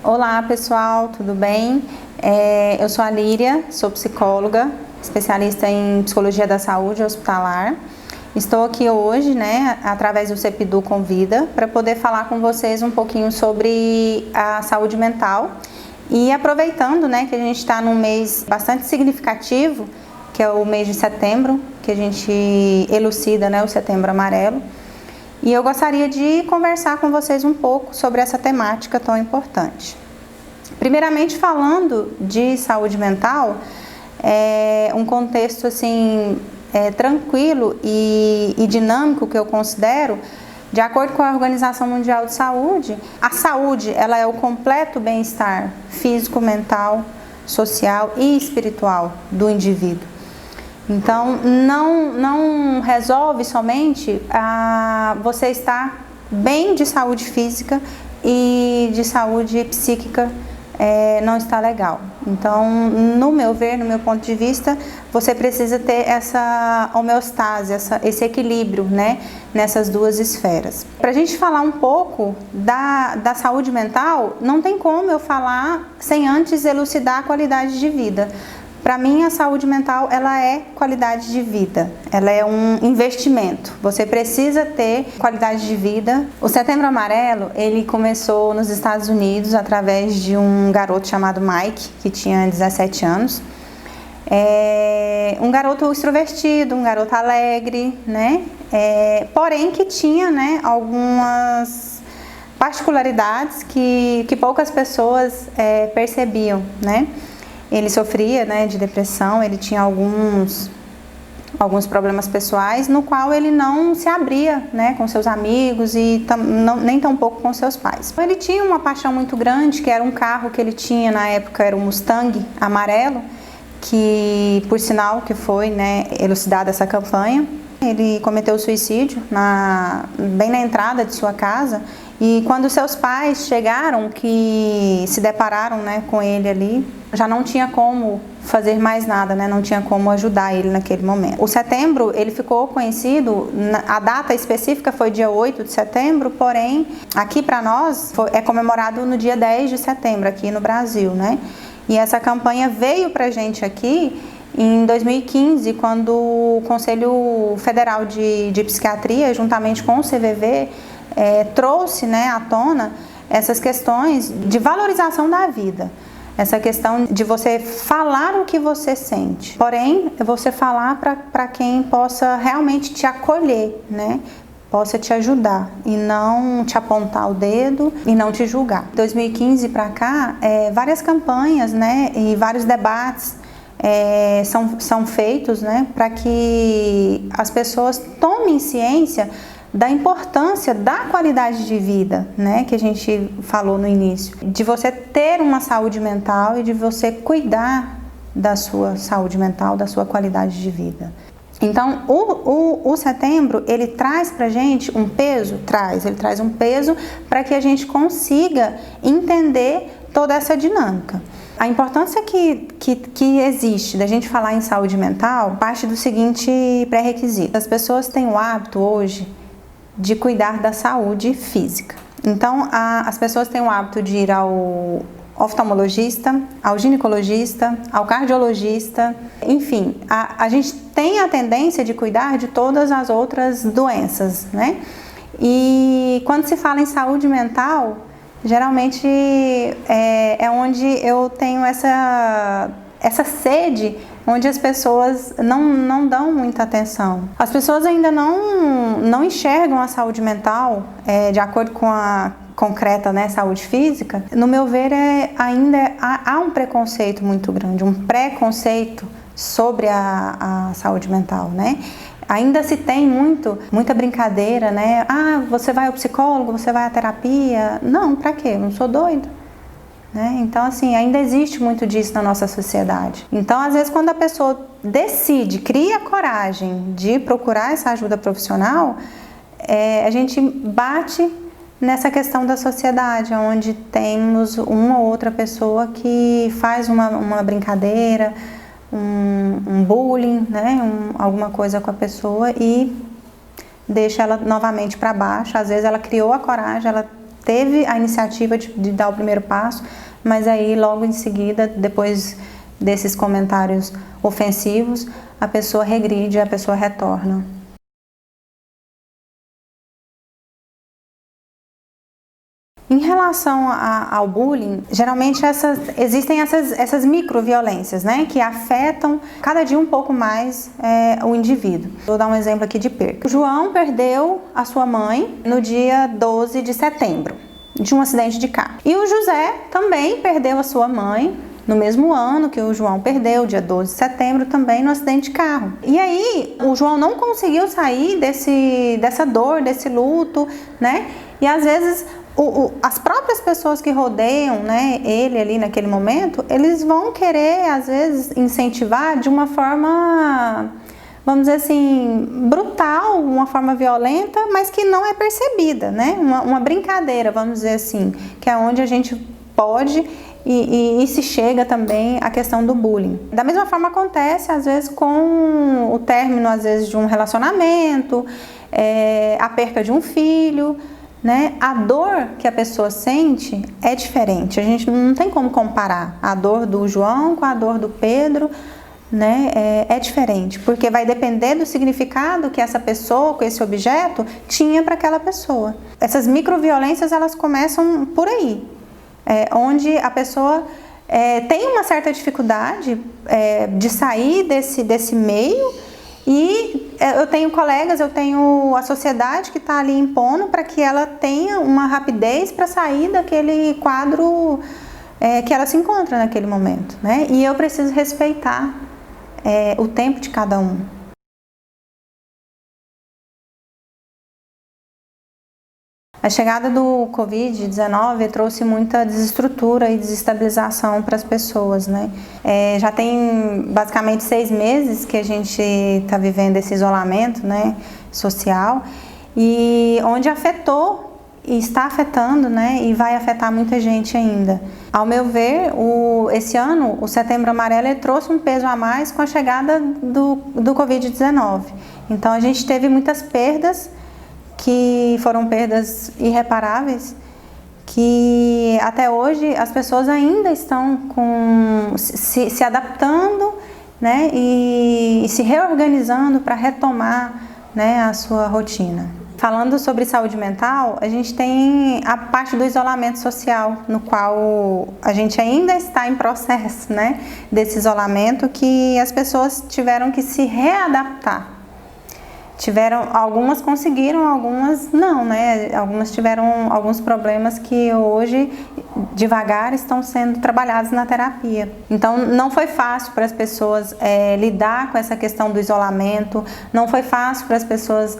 Olá pessoal, tudo bem? Eu sou a Líria, sou psicóloga, especialista em psicologia da saúde hospitalar. Estou aqui hoje, através do CEPIDU Convida, para poder falar com vocês um pouquinho sobre a saúde mental. E aproveitando, que a gente está num mês bastante significativo, que é o mês de setembro, que a gente elucida, o Setembro Amarelo. E eu gostaria de conversar com vocês um pouco sobre essa temática tão importante. Primeiramente, falando de saúde mental, um contexto tranquilo e dinâmico que eu considero, de acordo com a Organização Mundial de Saúde, a saúde ela é o completo bem-estar físico, mental, social e espiritual do indivíduo. Então, não resolve somente você estar bem de saúde física e de saúde psíquica não está legal. Então, no meu ver, no meu ponto de vista, você precisa ter essa homeostase, esse equilíbrio, nessas duas esferas. Para a gente falar um pouco da saúde mental, não tem como eu falar sem antes elucidar a qualidade de vida. Para mim, a saúde mental, ela é qualidade de vida, ela é um investimento. Você precisa ter qualidade de vida. O Setembro Amarelo, ele começou nos Estados Unidos através de um garoto chamado Mike, que tinha 17 anos. Um garoto extrovertido, um garoto alegre, porém que tinha, algumas particularidades que poucas pessoas percebiam, Ele sofria, de depressão, ele tinha alguns problemas pessoais, no qual ele não se abria, com seus amigos e nem tão pouco com seus pais. Ele tinha uma paixão muito grande, que era um carro que ele tinha na época, era um Mustang amarelo, que por sinal que foi, elucidada essa campanha. Ele cometeu suicídio bem na entrada de sua casa. E quando seus pais chegaram, que se depararam, com ele ali, já não tinha como fazer mais nada, não tinha como ajudar ele naquele momento. O setembro, ele ficou conhecido, a data específica foi dia 8 de setembro, porém, aqui para nós, é comemorado no dia 10 de setembro, aqui no Brasil, E essa campanha veio pra gente aqui em 2015, quando o Conselho Federal de Psiquiatria, juntamente com o CVV, trouxe à tona essas questões de valorização da vida, essa questão de você falar o que você sente, porém você falar para quem possa realmente te acolher, possa te ajudar e não te apontar o dedo e não te julgar. 2015 para cá, várias campanhas, e vários debates são feitos, para que as pessoas tomem ciência da importância da qualidade de vida, que a gente falou no início, de você ter uma saúde mental e de você cuidar da sua saúde mental, da sua qualidade de vida. Então, o setembro, ele traz pra gente um peso, ele traz um peso para que a gente consiga entender toda essa dinâmica. A importância que existe da gente falar em saúde mental parte do seguinte pré-requisito. As pessoas têm o hábito hoje de cuidar da saúde física. Então, as pessoas têm o hábito de ir ao oftalmologista, ao ginecologista, ao cardiologista, enfim, a gente tem a tendência de cuidar de todas as outras doenças, E quando se fala em saúde mental, geralmente é onde eu tenho essa sede, onde as pessoas não dão muita atenção. As pessoas ainda não enxergam a saúde mental de acordo com a concreta, saúde física. No meu ver, ainda há um preconceito muito grande, um preconceito sobre a saúde mental, Ainda se tem muita brincadeira, você vai ao psicólogo, você vai à terapia. Não, pra quê? Eu não sou doida. Então, ainda existe muito disso na nossa sociedade. Então, às vezes, quando a pessoa cria a coragem de procurar essa ajuda profissional, a gente bate nessa questão da sociedade, onde temos uma ou outra pessoa que faz uma brincadeira, um bullying, alguma coisa com a pessoa e deixa ela novamente para baixo. Às vezes ela criou a coragem, ela teve a iniciativa de dar o primeiro passo, mas aí logo em seguida, depois desses comentários ofensivos, a pessoa regride, a pessoa retorna. Em relação ao bullying, geralmente existem essas microviolências, né, que afetam cada dia um pouco mais o indivíduo. Vou dar um exemplo aqui de perda. O João perdeu a sua mãe no dia 12 de setembro, de um acidente de carro. E o José também perdeu a sua mãe no mesmo ano que o João perdeu, dia 12 de setembro, também no acidente de carro. E aí, o João não conseguiu sair dessa dor, desse luto, né, e às vezes as próprias pessoas que rodeiam, né, ele ali naquele momento, eles vão querer, às vezes, incentivar de uma forma, vamos dizer assim, brutal, uma forma violenta, mas que não é percebida, né? Uma brincadeira, vamos dizer assim, que é onde a gente pode e se chega também à questão do bullying. Da mesma forma acontece, às vezes, com o término, às vezes, de um relacionamento, a perca de um filho, né? A dor que a pessoa sente é diferente, a gente não tem como comparar a dor do João com a dor do Pedro, né? É diferente, porque vai depender do significado que essa pessoa, com esse objeto, tinha para aquela pessoa. Essas microviolências, elas começam por aí, onde a pessoa tem uma certa dificuldade de sair desse meio. E eu tenho colegas, eu tenho a sociedade que está ali impondo para que ela tenha uma rapidez para sair daquele quadro que ela se encontra naquele momento, né? E eu preciso respeitar o tempo de cada um. A chegada do Covid-19 trouxe muita desestrutura e desestabilização para as pessoas, né? Já tem basicamente 6 meses que a gente está vivendo esse isolamento, né, social, e onde afetou e está afetando, né, e vai afetar muita gente ainda. Ao meu ver, esse ano, o Setembro Amarelo, ele trouxe um peso a mais com a chegada do Covid-19. Então, a gente teve muitas perdas, que foram perdas irreparáveis, que até hoje as pessoas ainda estão se adaptando, né, e se reorganizando para retomar, né, a sua rotina. Falando sobre saúde mental, a gente tem a parte do isolamento social, no qual a gente ainda está em processo, né, desse isolamento, que as pessoas tiveram que se readaptar. Algumas conseguiram, algumas não, né? Algumas tiveram alguns problemas que hoje, devagar, estão sendo trabalhados na terapia. Então, não foi fácil para as pessoas lidar com essa questão do isolamento, não foi fácil para as pessoas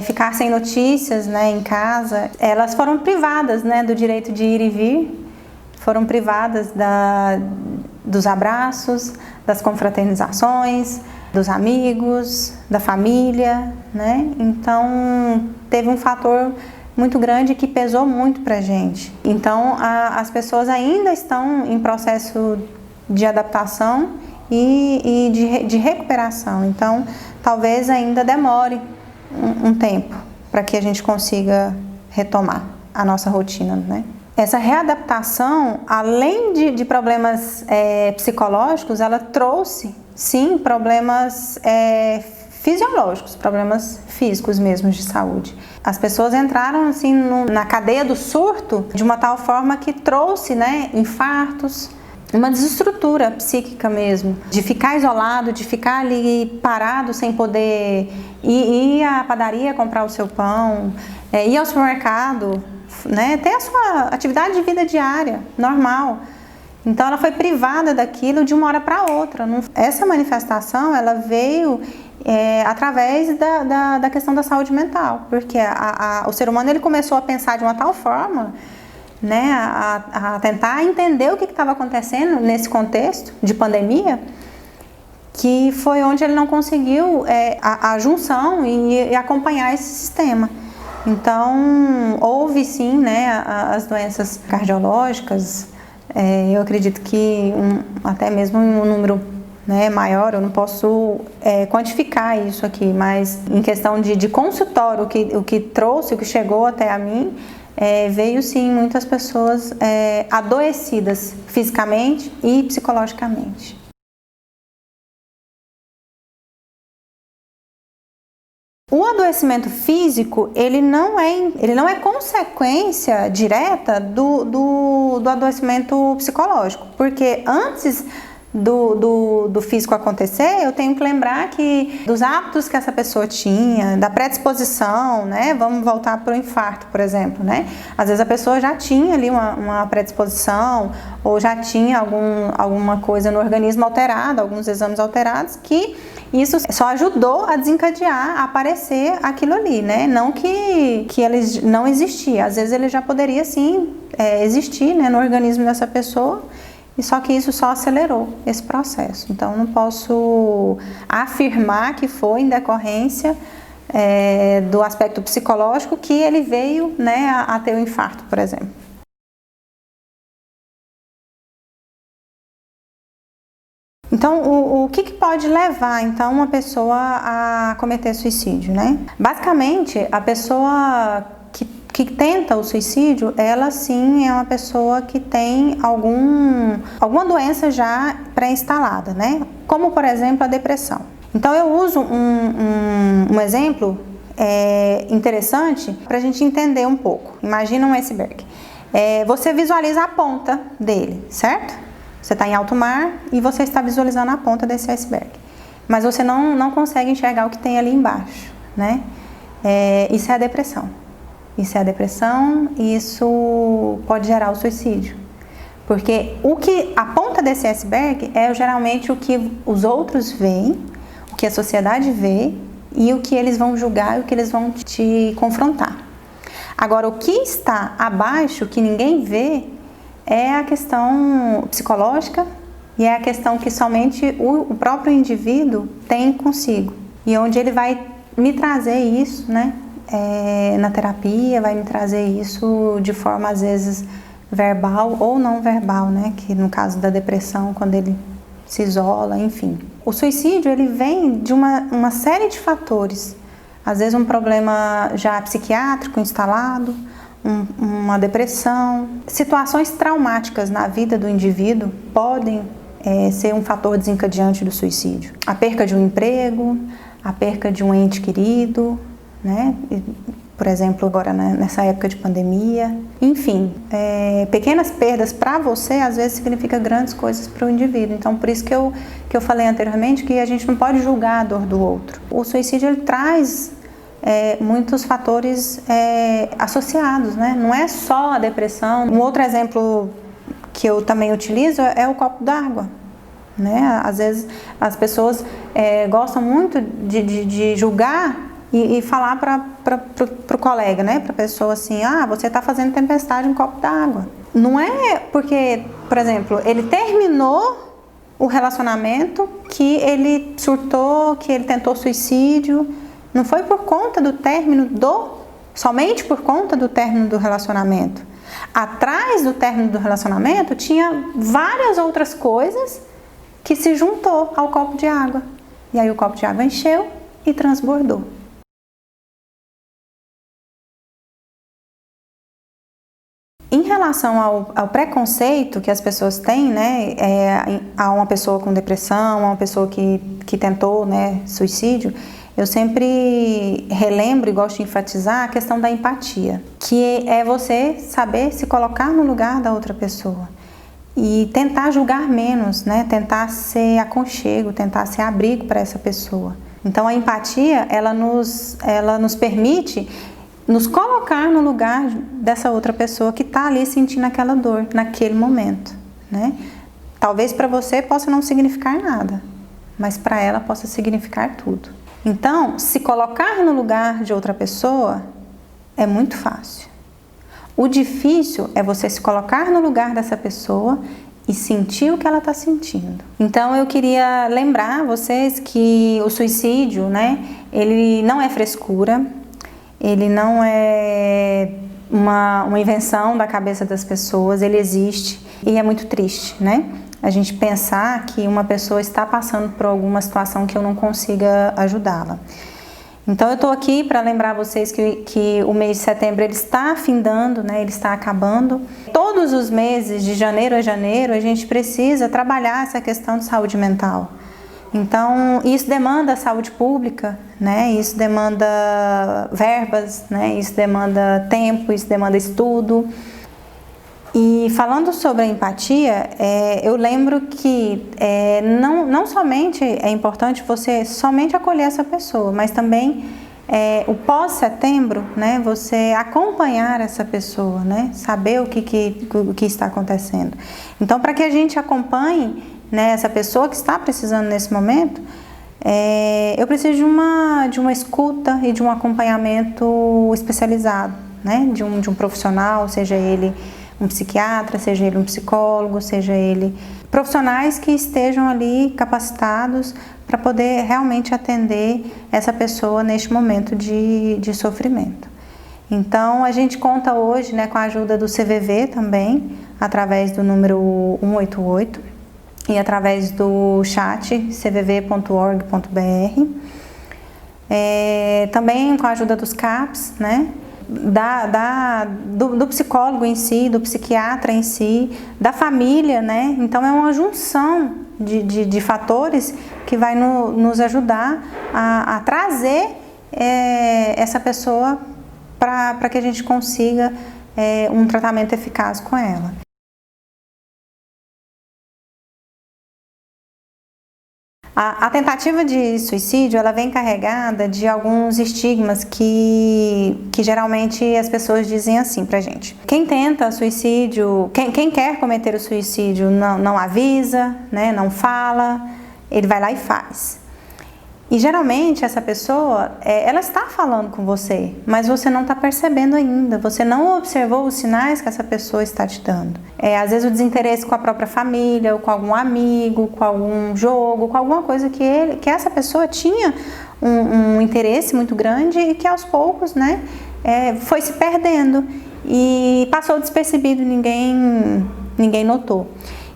ficar sem notícias, né, em casa. Elas foram privadas, né, do direito de ir e vir, foram privadas dos abraços, das confraternizações, dos amigos, da família, né? Então, teve um fator muito grande que pesou muito pra gente. Então, as pessoas ainda estão em processo de adaptação e de recuperação. Então, talvez ainda demore um tempo para que a gente consiga retomar a nossa rotina, né? Essa readaptação, além de problemas psicológicos, ela trouxe, sim, problemas fisiológicos, problemas físicos mesmo de saúde. As pessoas entraram assim na cadeia do surto de uma tal forma que trouxe, né, infartos, uma desestrutura psíquica mesmo, de ficar isolado, de ficar ali parado sem poder ir à padaria comprar o seu pão, ir ao supermercado, né, ter a sua atividade de vida diária, normal. Então ela foi privada daquilo de uma hora para outra. Essa manifestação, ela veio através da questão da saúde mental, porque o ser humano, ele começou a pensar de uma tal forma, né, a tentar entender o que estava acontecendo nesse contexto de pandemia, que foi onde ele não conseguiu a junção e acompanhar esse sistema. Então, houve sim, né, as doenças cardiológicas. Eu acredito que até mesmo um número, né, maior, eu não posso quantificar isso aqui, mas em questão de consultório, o que trouxe, o que chegou até a mim, veio sim muitas pessoas adoecidas fisicamente e psicologicamente. O adoecimento físico, ele não é consequência direta do adoecimento psicológico, porque antes do físico acontecer, eu tenho que lembrar que dos hábitos que essa pessoa tinha, da predisposição, né? Vamos voltar para o infarto, por exemplo, né? Às vezes a pessoa já tinha ali uma predisposição ou já tinha alguma coisa no organismo alterada, alguns exames alterados, que isso só ajudou a desencadear, a aparecer aquilo ali, né? Não que ele não existia, às vezes ele já poderia sim existir, né, no organismo dessa pessoa, e só que isso só acelerou esse processo. Então, não posso afirmar que foi em decorrência do aspecto psicológico que ele veio, né, a ter o infarto, por exemplo. Então, o que pode levar, então, uma pessoa a cometer suicídio, né? Basicamente, a pessoa que tenta o suicídio, ela sim é uma pessoa que tem alguma doença já pré-instalada, né? Como, por exemplo, a depressão. Então, eu uso um exemplo interessante para a gente entender um pouco. Imagina um iceberg. Você visualiza a ponta dele, certo? Você está em alto mar e você está visualizando a ponta desse iceberg. Mas você não consegue enxergar o que tem ali embaixo, né? Isso é a depressão. Isso é a depressão e isso pode gerar o suicídio. Porque a ponta desse iceberg é geralmente o que os outros veem, o que a sociedade vê e o que eles vão julgar e o que eles vão te confrontar. Agora, o que está abaixo, que ninguém vê, é a questão psicológica e é a questão que somente o próprio indivíduo tem consigo. E onde ele vai me trazer isso, né? Na terapia, vai me trazer isso de forma às vezes verbal ou não verbal, né? Que no caso da depressão, quando ele se isola, enfim. O suicídio, ele vem de uma série de fatores. Às vezes um problema já psiquiátrico instalado, uma depressão. Situações traumáticas na vida do indivíduo podem ser um fator desencadeante do suicídio. A perca de um emprego, a perca de um ente querido, né? Por exemplo, agora nessa época de pandemia. Enfim, pequenas perdas para você às vezes significa grandes coisas para o indivíduo. Então, por isso que eu falei anteriormente que a gente não pode julgar a dor do outro. O suicídio, ele traz muitos fatores associados, né? Não é só a depressão. Um outro exemplo que eu também utilizo é o copo d'água, né? Às vezes as pessoas gostam muito de julgar e falar para o colega, né? Para a pessoa assim, você está fazendo tempestade em um copo d'água. Não é porque, por exemplo, ele terminou o relacionamento que ele surtou, que ele tentou suicídio. Não foi por conta do término somente por conta do término do relacionamento. Atrás do término do relacionamento tinha várias outras coisas que se juntou ao copo de água. E aí o copo de água encheu e transbordou. Em relação ao preconceito que as pessoas têm, né, a uma pessoa com depressão, a uma pessoa que tentou, né, suicídio, eu sempre relembro e gosto de enfatizar a questão da empatia, que é você saber se colocar no lugar da outra pessoa e tentar julgar menos, né, tentar ser aconchego, tentar ser abrigo para essa pessoa. Então a empatia, ela nos permite nos colocar no lugar dessa outra pessoa que está ali sentindo aquela dor naquele momento, né? Talvez para você possa não significar nada, mas para ela possa significar tudo. Então, se colocar no lugar de outra pessoa é muito fácil. O difícil é você se colocar no lugar dessa pessoa e sentir o que ela está sentindo. Então, eu queria lembrar vocês que o suicídio, né, ele não é frescura. Ele não é uma invenção da cabeça das pessoas, ele existe e é muito triste, né? A gente pensar que uma pessoa está passando por alguma situação que eu não consiga ajudá-la. Então eu estou aqui para lembrar vocês que o mês de setembro ele está findando, né? Ele está acabando. Todos os meses, de janeiro a janeiro, a gente precisa trabalhar essa questão de saúde mental. Então isso demanda saúde pública, né? Isso demanda verbas, né? Isso demanda tempo, isso demanda estudo. E falando sobre a empatia, eu lembro que não somente é importante você somente acolher essa pessoa, mas também o pós-setembro, né, você acompanhar essa pessoa, né, saber o que está acontecendo. Então, para que a gente acompanhe, né, essa pessoa que está precisando nesse momento, eu preciso de uma escuta e de um acompanhamento especializado, né, de um profissional, seja ele um psiquiatra, seja ele um psicólogo, seja ele profissionais que estejam ali capacitados para poder realmente atender essa pessoa neste momento de sofrimento. Então a gente conta hoje, né, com a ajuda do CVV também, através do número 188 e através do chat cvv.org.br, também com a ajuda dos CAPs, né? Do psicólogo em si, do psiquiatra em si, da família, né? Então é uma junção de fatores que vai nos ajudar a trazer essa pessoa para que a gente consiga um tratamento eficaz com ela. A tentativa de suicídio, ela vem carregada de alguns estigmas que geralmente as pessoas dizem assim pra gente. Quem tenta suicídio, quem quer cometer o suicídio não avisa, né, não fala, ele vai lá e faz. E geralmente essa pessoa, ela está falando com você, mas você não está percebendo ainda, você não observou os sinais que essa pessoa está te dando. Às vezes o desinteresse com a própria família, ou com algum amigo, com algum jogo, com alguma coisa que essa pessoa tinha um interesse muito grande e que aos poucos, né, foi se perdendo e passou despercebido, ninguém notou.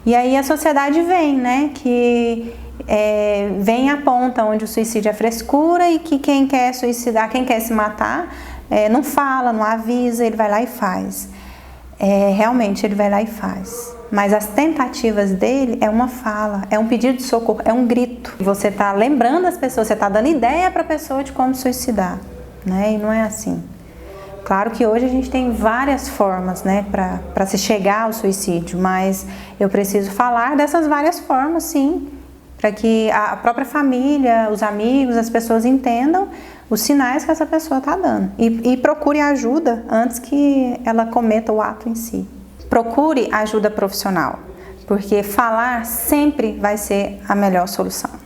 E aí a sociedade vem, né, vem a ponta onde o suicídio é frescura e que quem quer suicidar, quem quer se matar, não fala, não avisa, ele vai lá e faz. Realmente ele vai lá e faz. Mas as tentativas dele é uma fala, é um pedido de socorro, é um grito. Você está lembrando as pessoas, você está dando ideia para a pessoa de como suicidar, né? E não é assim. Claro que hoje a gente tem várias formas, né, para se chegar ao suicídio, mas eu preciso falar dessas várias formas, sim, para que a própria família, os amigos, as pessoas entendam os sinais que essa pessoa está dando e procure ajuda antes que ela cometa o ato em si. Procure ajuda profissional, porque falar sempre vai ser a melhor solução.